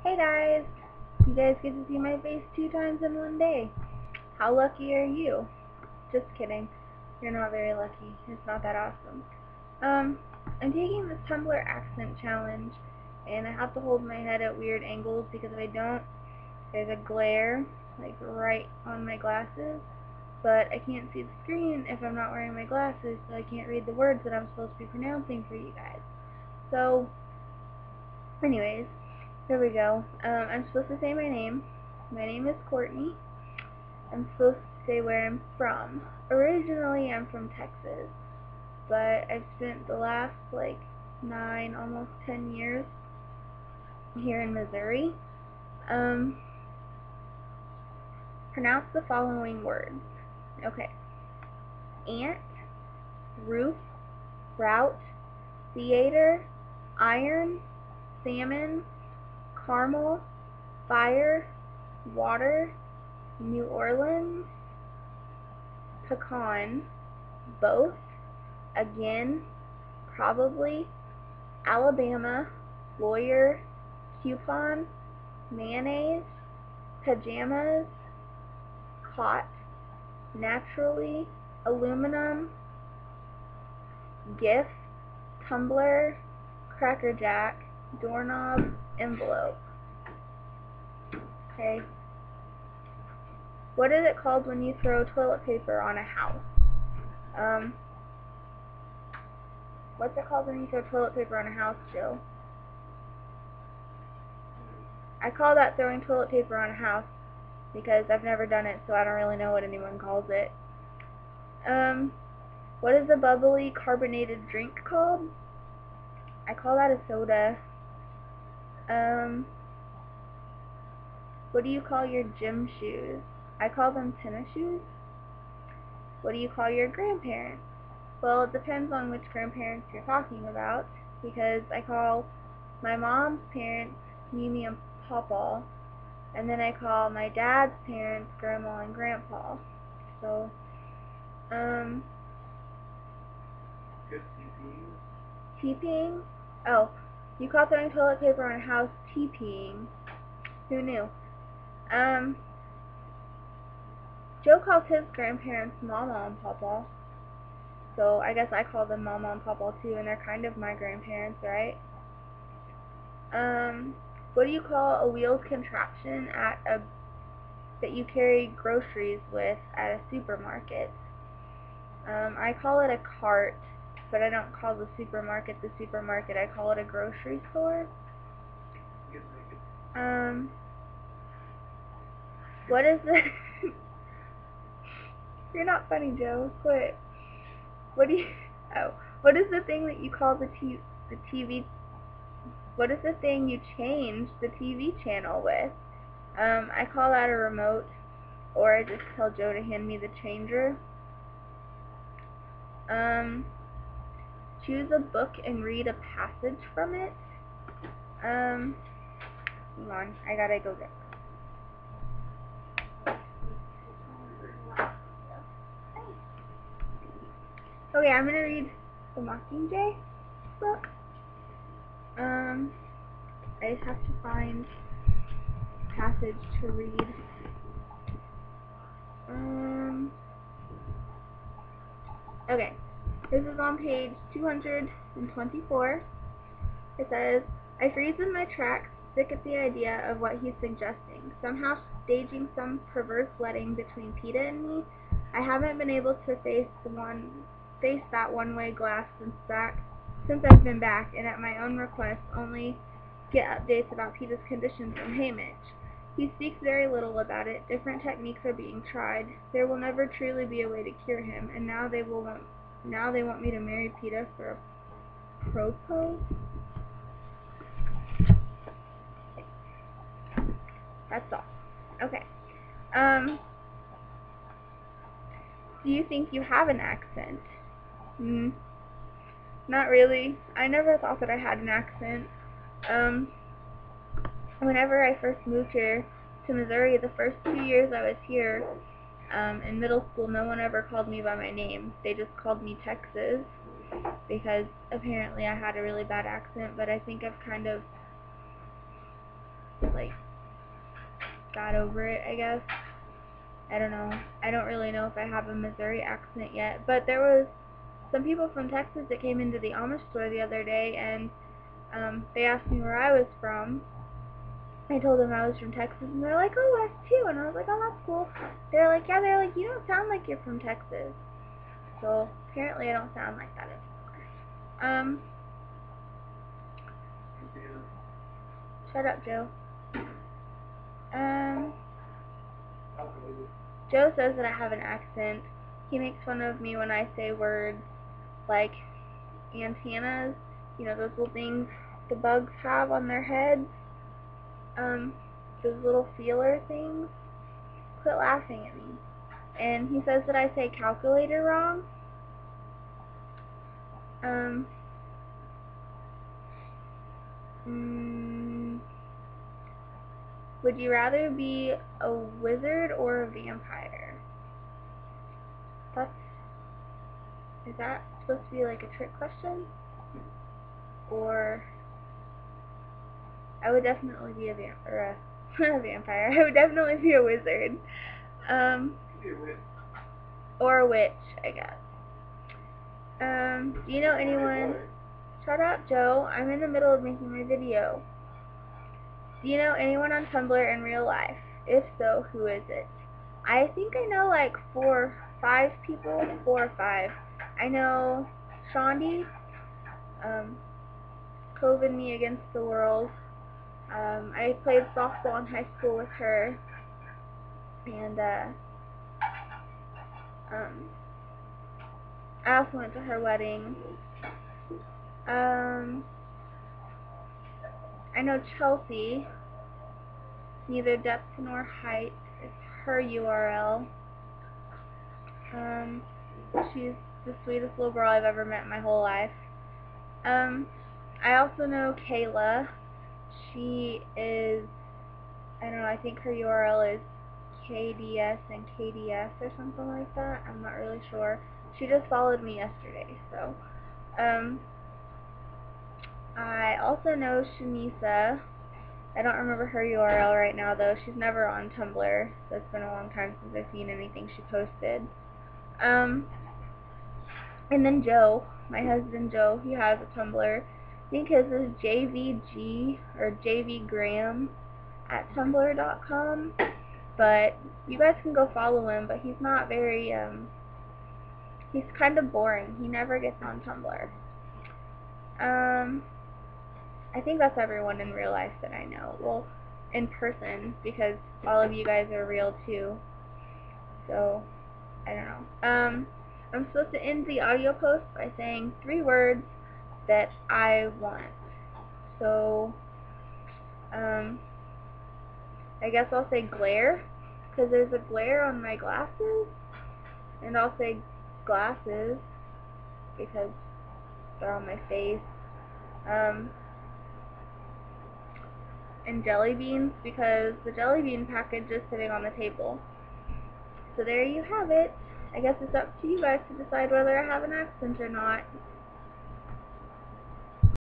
Hey guys! You guys get to see my face 2 times in one day. How lucky are you? Just kidding. You're not very lucky. It's not that awesome. I'm taking this Tumblr accent challenge, and I have to hold my head at weird angles because if I don't, there's a glare, like right on my glasses, but I can't see the screen if I'm not wearing my glasses, so I can't read the words that I'm supposed to be pronouncing for you guys. So, anyways, here we go. I'm supposed to say my name. My name is Courtney. I'm supposed to say where I'm from. Originally, I'm from Texas, but I've spent the last, 9, almost 10 years here in Missouri. Pronounce the following words. Okay. Ant, roof, route, theater, iron, salmon, caramel, fire, water, New Orleans, pecan, both, again, probably, Alabama, lawyer, coupon, mayonnaise, pajamas, cot, naturally, aluminum, gift, tumbler, crackerjack, doorknob, envelope. Okay. What is it called when you throw toilet paper on a house? What's it called when you throw toilet paper on a house, Joe? I call that throwing toilet paper on a house because I've never done it, so I don't really know what anyone calls it. What is a bubbly carbonated drink called? I call that a soda. What do you call your gym shoes? I call them tennis shoes. What do you call your grandparents? Well, it depends on which grandparents you're talking about, because I call my mom's parents Mimi and Pawpaw, and then I call my dad's parents Grandma and Grandpa. So, TPing? Oh, you call throwing toilet paper on a house TPing. Who knew? Joe calls his grandparents Mama and Pawpaw. So I guess I call them Mama and Pawpaw too, and they're kind of my grandparents, right? What do you call a wheeled contraption that you carry groceries with at a supermarket? I call it a cart, but I don't call the supermarket. I call it a grocery store. What is the... You're not funny, Joe. Quit. What do you... Oh. What is the thing that you call the TV... What is the thing you change the TV channel with? I call that a remote, or I just tell Joe to hand me the changer. Choose a book and read a passage from it. Hang on, I gotta go get one. Okay, I'm gonna read the Mockingjay book. I just have to find a passage to read. Okay, this is on page 224. It says, I freeze in my tracks, sick at the idea of what he's suggesting. Somehow staging some perverse wedding between PETA and me. I haven't been able to face that one-way glass since I've been back, and at my own request only get updates about PETA's condition from Hamish. He speaks very little about it. Different techniques are being tried. There will never truly be a way to cure him, and now they want me to marry PETA for a propose? That's all. Okay. Do you think you have an accent? Not really. I never thought that I had an accent. Whenever I first moved here to Missouri, the first 2 years I was here, in middle school, no one ever called me by my name. They just called me Texas, because apparently I had a really bad accent, but I think I've kind of like, got over it, I guess. I don't know. I don't really know if I have a Missouri accent yet, but there was some people from Texas that came into the Amish store the other day, and they asked me where I was from. I told them I was from Texas, and they're like, oh, us too, and I was like, oh, that's cool. They're like, yeah, they're like, you don't sound like you're from Texas. So, apparently I don't sound like that anymore. Shut up, Joe. Joe says that I have an accent. He makes fun of me when I say words like antennas, you know, those little things the bugs have on their heads, those little feeler things. Quit laughing at me. And he says that I say calculator wrong. Would you rather be a wizard or a vampire? Is that supposed to be like a trick question? Or, I would definitely be a vampire. I would definitely be a wizard. Or a witch, I guess. Do you know anyone? Shut up, Joe. I'm in the middle of making my video. Do you know anyone on Tumblr in real life? If so, who is it? I think I know like 4 or 5 people. 4 or 5. I know Shondi, Cove and Me Against the World. I played softball in high school with her, and I also went to her wedding. I know Chelsea, neither depth nor height. It's her URL. She's the sweetest little girl I've ever met in my whole life. I also know Kayla. She is, I don't know, I think her URL is KDS and KDS or something like that. I'm not really sure. She just followed me yesterday, so. I also know Shanisa. I don't remember her URL right now, though. She's never on Tumblr, so it's been a long time since I've seen anything she posted. And then Joe, my husband Joe, he has a Tumblr. I think his is JVG or JVGram at tumblr.com. But you guys can go follow him, but he's not very, he's kind of boring. He never gets on Tumblr. I think that's everyone in real life that I know. Well, in person, because all of you guys are real too. So, I don't know. I'm supposed to end the audio post by saying 3 words that I want. So, I guess I'll say glare, because there's a glare on my glasses. And I'll say glasses, because they're on my face. And jelly beans, because the jelly bean package is sitting on the table. So there you have it. I guess it's up to you guys to decide whether I have an accent or not.